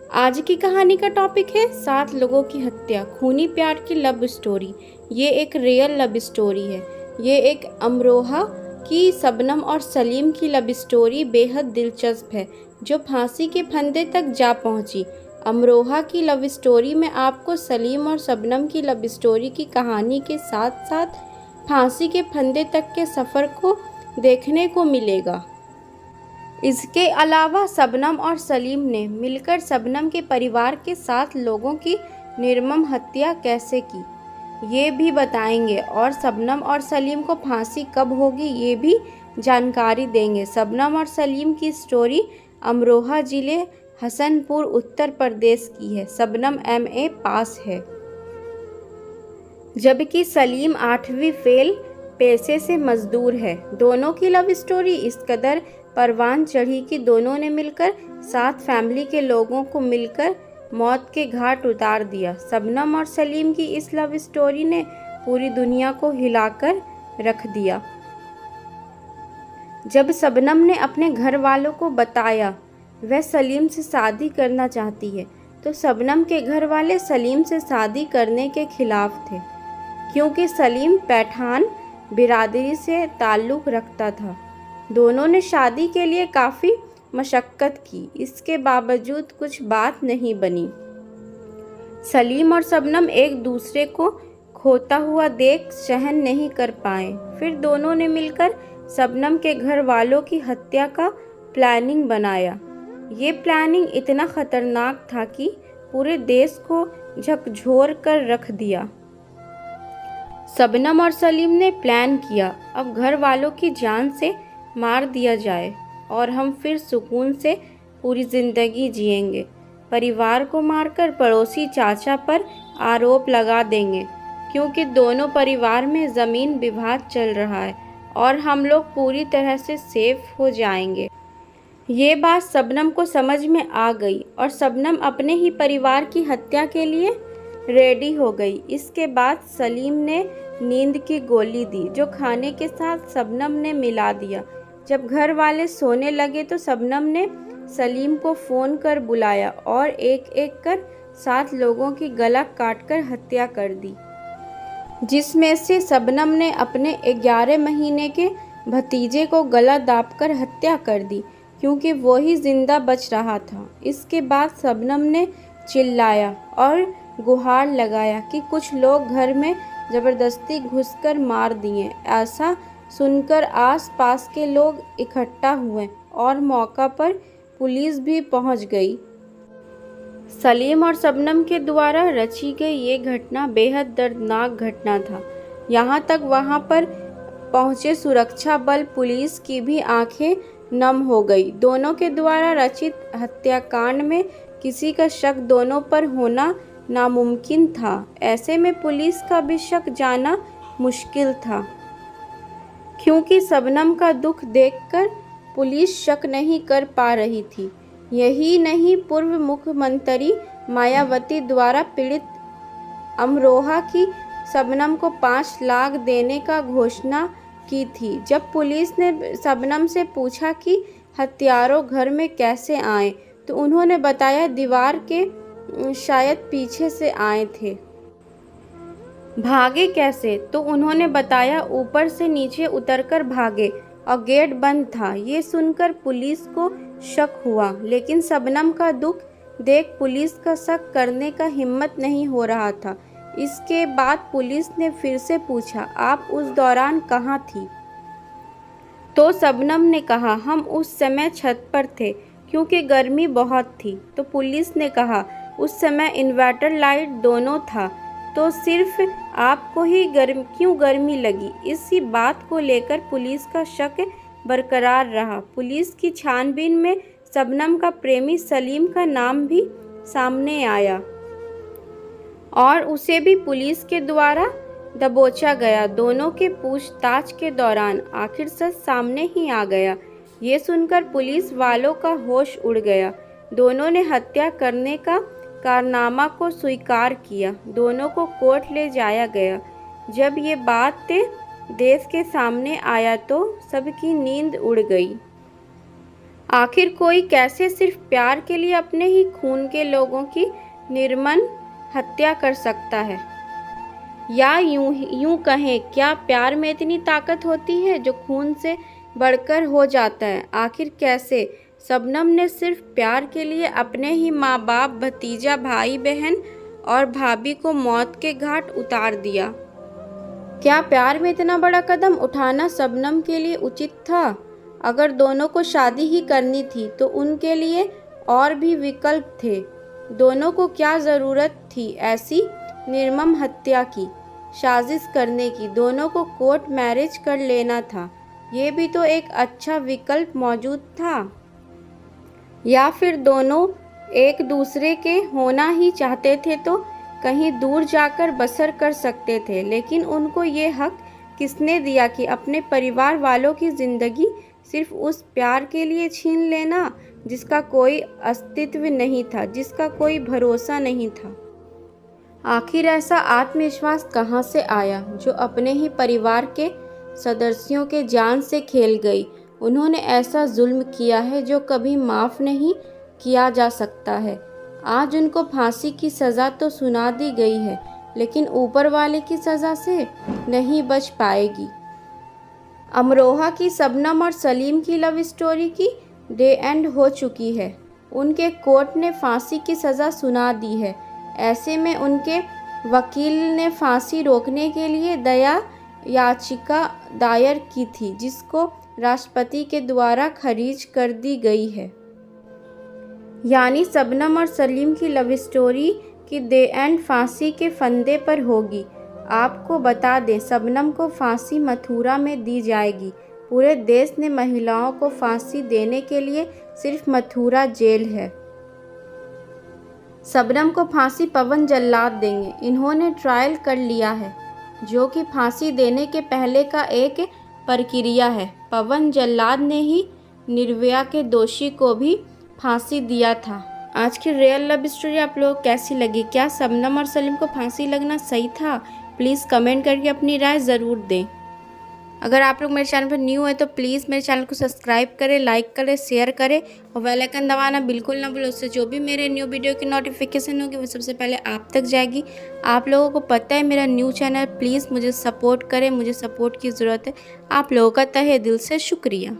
आज की कहानी का टॉपिक है 7 लोगों की हत्या, खूनी प्यार की लव स्टोरी। ये एक रियल लव स्टोरी है। ये एक अमरोहा की शबनम और सलीम की लव स्टोरी बेहद दिलचस्प है, जो फांसी के फंदे तक जा पहुंची। अमरोहा की लव स्टोरी में आपको सलीम और शबनम की लव स्टोरी की कहानी के साथ साथ फांसी के फंदे तक के सफ़र को देखने को मिलेगा। इसके अलावा शबनम और सलीम ने मिलकर शबनम के परिवार के 7 लोगों की निर्मम हत्या कैसे की, ये भी बताएंगे और शबनम और सलीम को फांसी कब होगी ये भी जानकारी देंगे। शबनम और सलीम की स्टोरी अमरोहा जिले हसनपुर उत्तर प्रदेश की है। शबनम MA पास है, जबकि सलीम 8वीं फेल पेशे से मजदूर है। दोनों की लव स्टोरी इस कदर परवान चढ़ी कि दोनों ने मिलकर 7 फैमिली के लोगों को मिलकर मौत के घाट उतार दिया। शबनम और सलीम की इस लव स्टोरी ने पूरी दुनिया को हिलाकर रख दिया। जब शबनम ने अपने घर वालों को बताया वह सलीम से शादी करना चाहती है, तो शबनम के घर वाले सलीम से शादी करने के खिलाफ थे, क्योंकि सलीम पैठान बिरादरी से ताल्लुक़ रखता था। दोनों ने शादी के लिए काफ़ी मशक्क़त की, इसके बावजूद कुछ बात नहीं बनी। सलीम और शबनम एक दूसरे को खोता हुआ देख सहन नहीं कर पाए। फिर दोनों ने मिलकर शबनम के घर वालों की हत्या का प्लानिंग बनाया। ये प्लानिंग इतना ख़तरनाक था कि पूरे देश को झकझोर कर रख दिया। शबनम और सलीम ने प्लान किया, अब घर वालों की जान से मार दिया जाए और हम फिर सुकून से पूरी ज़िंदगी जिएंगे। परिवार को मारकर पड़ोसी चाचा पर आरोप लगा देंगे, क्योंकि दोनों परिवार में ज़मीन विवाद चल रहा है और हम लोग पूरी तरह से सेफ हो जाएंगे। ये बात शबनम को समझ में आ गई और शबनम अपने ही परिवार की हत्या के लिए रेडी हो गई। इसके बाद सलीम ने नींद की गोली दी, जो खाने के साथ शबनम ने मिला दिया। जब घर वाले सोने लगे तो शबनम ने सलीम को फ़ोन कर बुलाया और एक एक कर 7 लोगों की गला काटकर हत्या कर दी, जिसमें से शबनम ने अपने 11 महीने के भतीजे को गला दाबकर हत्या कर दी, क्योंकि वो ही जिंदा बच रहा था। इसके बाद शबनम ने चिल्लाया और गुहार लगाया कि कुछ लोग घर में ज़बरदस्ती घुसकर मार दिए। ऐसा सुनकर आस-पास के लोग इकट्ठा हुए और मौका पर पुलिस भी पहुंच गई। सलीम और शबनम के द्वारा रची गई ये घटना बेहद दर्दनाक घटना था। यहाँ तक वहाँ पर पहुँचे सुरक्षा बल पुलिस की भी आंखें नम हो गई। दोनों के द्वारा रचित हत्याकांड में किसी का शक दोनों पर होना नामुमकिन था। ऐसे में पुलिस का भी शक जाना मुश्किल था, क्योंकि शबनम का दुख देखकर पुलिस शक नहीं कर पा रही थी। यही नहीं, पूर्व मुख्यमंत्री मायावती द्वारा पीड़ित अमरोहा की शबनम को 5 लाख देने का घोषणा की थी। जब पुलिस ने शबनम से पूछा कि हत्यारों घर में कैसे आए, तो उन्होंने बताया दीवार के शायद पीछे से आए थे। भागे कैसे, तो उन्होंने बताया ऊपर से नीचे उतरकर भागे और गेट बंद था। ये सुनकर पुलिस को शक हुआ, लेकिन शबनम का दुख देख पुलिस का शक करने का हिम्मत नहीं हो रहा था। इसके बाद पुलिस ने फिर से पूछा, आप उस दौरान कहाँ थी? तो शबनम ने कहा, हम उस समय छत पर थे, क्योंकि गर्मी बहुत थी। तो पुलिस ने कहा, उस समय इन्वर्टर लाइट दोनों था, तो सिर्फ आपको ही क्यों गर्मी लगी? इसी बात को लेकर पुलिस का शक बरकरार रहा। पुलिस की छानबीन में शबनम का प्रेमी सलीम का नाम भी सामने आया और उसे भी पुलिस के द्वारा दबोचा गया। दोनों के पूछताछ के दौरान आखिर सच सामने ही आ गया। ये सुनकर पुलिस वालों का होश उड़ गया। दोनों ने हत्या करने का कारनामा को स्वीकार किया। दोनों को कोर्ट ले जाया गया। जब ये बात देश के सामने आया तो सबकी नींद उड़ गई। आखिर कोई कैसे सिर्फ प्यार के लिए अपने ही खून के लोगों की निर्मम हत्या कर सकता है? या यूं कहें, क्या प्यार में इतनी ताकत होती है जो खून से बढ़कर हो जाता है? आखिर कैसे शबनम ने सिर्फ प्यार के लिए अपने ही माँ बाप, भतीजा, भाई बहन और भाभी को मौत के घाट उतार दिया? क्या प्यार में इतना बड़ा कदम उठाना शबनम के लिए उचित था? अगर दोनों को शादी ही करनी थी तो उनके लिए और भी विकल्प थे। दोनों को क्या ज़रूरत थी ऐसी निर्मम हत्या की, साजिश करने की? दोनों को कोर्ट मैरिज कर लेना था, ये भी तो एक अच्छा विकल्प मौजूद था। या फिर दोनों एक दूसरे के होना ही चाहते थे तो कहीं दूर जाकर बसर कर सकते थे, लेकिन उनको ये हक किसने दिया कि अपने परिवार वालों की ज़िंदगी सिर्फ उस प्यार के लिए छीन लेना जिसका कोई अस्तित्व नहीं था, जिसका कोई भरोसा नहीं था? आखिर ऐसा आत्मविश्वास कहाँ से आया जो अपने ही परिवार के सदस्यों के जान से खेल गई? उन्होंने ऐसा जुल्म किया है जो कभी माफ़ नहीं किया जा सकता है। आज उनको फांसी की सज़ा तो सुना दी गई है, लेकिन ऊपर वाले की सज़ा से नहीं बच पाएगी। अमरोहा की शबनम और सलीम की लव स्टोरी की डे एंड हो चुकी है। उनके कोर्ट ने फांसी की सज़ा सुना दी है। ऐसे में उनके वकील ने फांसी रोकने के लिए दया याचिका दायर की थी, जिसको राष्ट्रपति के द्वारा खारिज कर दी गई है। यानी शबनम और सलीम की लव स्टोरी की डे एंड फांसी के फंदे पर होगी। आपको बता दें, शबनम को फांसी मथुरा में दी जाएगी। पूरे देश ने महिलाओं को फांसी देने के लिए सिर्फ मथुरा जेल है। शबनम को फांसी पवन जल्लाद देंगे। इन्होंने ट्रायल कर लिया है, जो कि फांसी देने के पहले का एक प्रक्रिया है। पवन जल्लाद ने ही निर्भया के दोषी को भी फांसी दिया था। आज की रियल लव स्टोरी आप लोग कैसी लगी? क्या शबनम और सलीम को फांसी लगना सही था? प्लीज़ कमेंट करके अपनी राय ज़रूर दें। अगर आप लोग मेरे चैनल पर न्यू है तो प्लीज़ मेरे चैनल को सब्सक्राइब करें, लाइक करें, शेयर करें और बेल आइकन दबाना बिल्कुल ना भूलें। उससे जो भी मेरे न्यू वीडियो की नोटिफिकेशन होगी वो सबसे पहले आप तक जाएगी। आप लोगों को पता है मेरा न्यू चैनल, प्लीज़ मुझे सपोर्ट करें, मुझे सपोर्ट की ज़रूरत है। आप लोगों का तहे दिल से शुक्रिया।